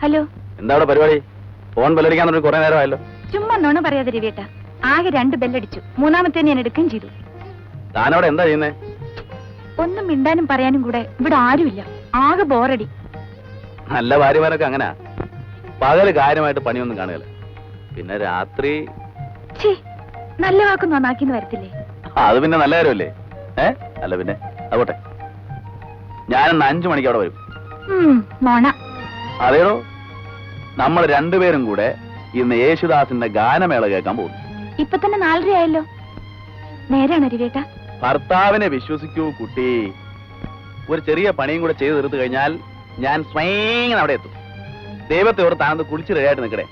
Hello. എന്താ അവിടെ പരിപാടി? ഫോൺ ബെല്ലടിക്കാൻ തുടങ്ങി കുറെ നേരമായല്ലോ. ചുമ്മാ നോണ പറയാതെ രവിയേട്ടാ. ആകെ 2 ബെല്ലടിച്ചു. മൂന്നാമത്തെ ഞാൻ എടുക്കുകയും ചെയ്തു. താനവിടെ എന്താ ചെയ്യുന്നേ? ഒന്നും മിണ്ടാനും പറയാനും കൂടെ ഇവിടെ ആരുമില്ല. ആകെ ബോറടി. നല്ല ഭാര്യമാരൊക്കെ അങ്ങനാ. പകല് കാര്യമായിട്ട് പണിയൊന്നും കാണുകയില്ല. പിന്നെ രാത്രി നല്ല വാക്കൊന്നും നന്നാക്കിന്ന് വരത്തില്ലേ? അത് പിന്നെ നല്ല കാര്യമല്ലേ? അല്ല പിന്നെ അതോട്ടെ, ഞാനിന്ന് 5 മണിക്ക് അവിടെ വരും. നോണ. അതേടോ, നമ്മൾ രണ്ടുപേരും കൂടെ ഇന്ന് യേശുദാസിന്റെ ഗാനമേള കേൾക്കാൻ പോകുന്നു. ഇപ്പൊ തന്നെ 4:30 ആയല്ലോ. നേരാണോ രവിയേട്ടാ? ഭർത്താവിനെ വിശ്വസിക്കൂ കുട്ടി. ഒരു ചെറിയ പണിയും കൂടെ ചെയ്തു തീർത്തു കഴിഞ്ഞാൽ ഞാൻ സ്വയം അവിടെ എത്തും. ദൈവത്തെ ഓർത്ത് ആനന്ദ് കുളിച്ച് റെഡിയായിട്ട് നിൽക്കണേ.